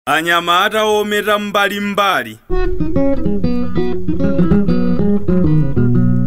Anyamata ometa mbalimbali.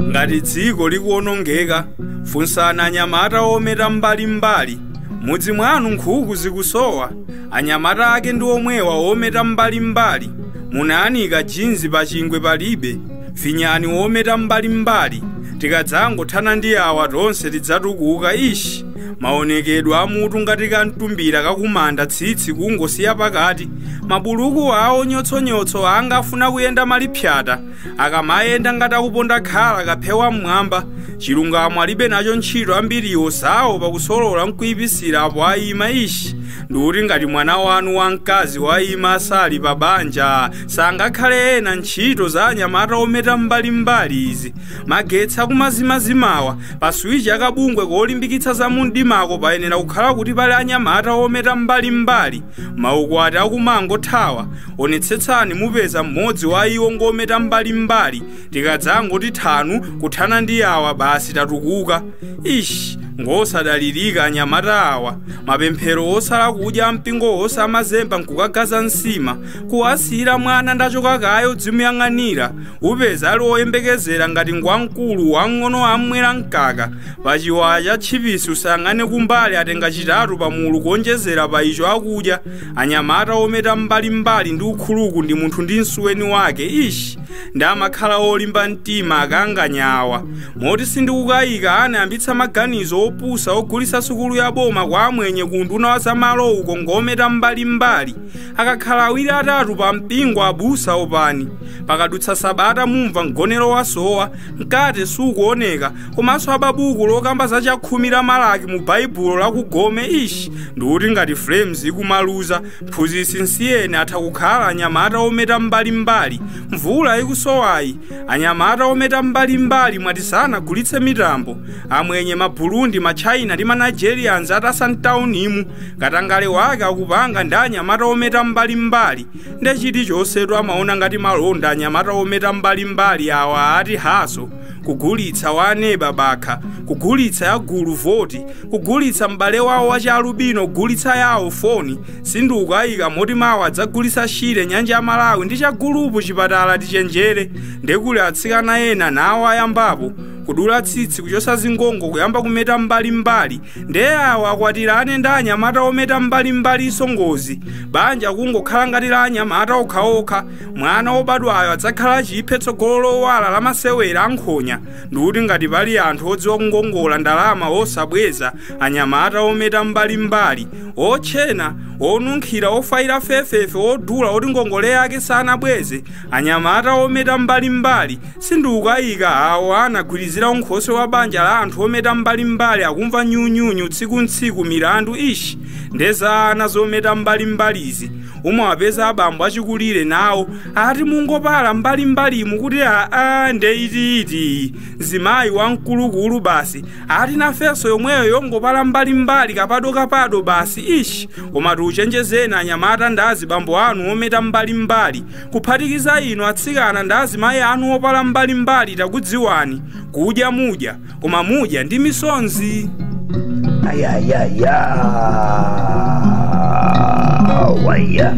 Ngati dziko likuonongeka, funsani anyamata ometa mbalimbali. Mudzi mwanu nkhuku zikusowa, anyamata ake ndi omwewa ometa mbalimbali. Munanika jinzi pa chingwe palibe, finyani ometa mbalimbali. Tikadzangothana ndi awa tonse tidzatukuka ishi. Maonekedwe amutu ngati kamtumbira kakumanda tsitsi kungosiya pakati. Mabuluku awo nyotsonyotso anga afuna kuyenda malipyata. Akamayenda ngati akuponda khala kaphewa mmwamba. Chilungamo alibe nacho ntchito ambiriwo zawo pakusolola nkuipisira apo ayima ishi. Ndikuti ngati mwana wanu wamkazi wayima asali pa banja, sangakhale ena ntchito za anyamata ometa mbalimbali izi. Magetsi akumazimazimawa, pa swichi akabungwe kolimbikitsa za mundimako payenera kukhala kuti pali anyamata ometa mbalimbali. Maukwati akumangothawa, onetsetsani mupeza mmodzi wa iwo ngometa mbalimbali. Tikadzangoti thanu kuthana ndi awa basi tatukuka. Ishi ngosadalirika anyamata awa. Mapemphero osala kudya mpingo osamazemba nkukagaza nsima. Kuwasira mwana ndachoka kayo dzimuyang'anira. Upeza ali oyembekezera ngati ngwamkulu wang'ono amwera mkaka. Pachiwaya cha tchipisi usang'ane kumbali atenga chitatu pamulu kuonjezera pa icho akudya. Anyamata ometa mbalimbali ndi ukhuluku ndi munthu ndi msuweni wake. Ishi ndi amakhala olimba mtima akanganyawa. Moti sindikukayika anayambitsa maganizo opusa ogulitsa sukulu ya boma kwa amwenye kunduna wa zamalo uko ngometa mbalimbali. Akakhala awiri atatu pa mpingo abusa opani. Pakadutsa sabata mumva mgonero wasowa, mkate sukuoneka, komanso ababuku lokamba za chakhumi la Malaki mu Baibulo lakugome. Ishi ndikuti ngati frames ikumaluza, phunzitsi nsiyene atha kukhala anyamata ometa mbalimbali. Mvula ikusowayi, anyamata ometa mbalimbali mwatisana gulitse mitambo. Amwenye maBurundi, maChina ndi maNigerians atasantaunimu. Katangale wake akupanga ndi anyamata ometa mbalimbali. Nde chiti chonsetu amaona ngati malonda anyamata ometa mbalimbali awa ati haso. Kugulitsa waneba bakha, kugulitsa ya gulu voti, kugulitsa m'bale wawo wa chalubino, kugulitsa yawo foni. Sindikukayika moti mawa adzagulitsa shire nyanja ya Malawi ndi chagulupu chipatala tichenjere. Ndekuli atsikana ena nawo ayambapo kudula tsitsi kuchosa zingongo kuyamba kumeta mbalimbali. Nde awa akwatirane ndi anyamata ometa mbalimbali isongozi. Banja kungokhala ngati la anyamata okhaokha. Mwana wobadwayo adzakhala chiphe tsogolo lowala la masewera ankhonya. Ndikuti ngati pali anthu odziwa kungongola ndalama osabweza, anyamata ometa mbalimbali. Otchena, onunkhira, ofaira fefefe, odula oti ngongole yake sanabweze. Anyamata ometa mbalimbali. Sindikukayika awo anagwirizira unkhosi wa banja la anthu ometa mbalimbali akumva nyunyunyu tsiku milandu. Ishi ndeza ana zometa mbalimbalizi. Umawapeza abambo achikulire nawo ati mungopala mbalimbalimu kuti ndeiti zimayi wamkulukulu basi ati nafeso yomweyo yongopala mbalimbali kapado basi. Ishi koma tiuchenjezeni anyamata ndi azibambo anu ometa mbalimbali. Kuphatikiza ino atsikana ndi azimayi anu opala mbalimbali takudziwani. Kudya mudya, koma mudya ndi misonzi. Waya.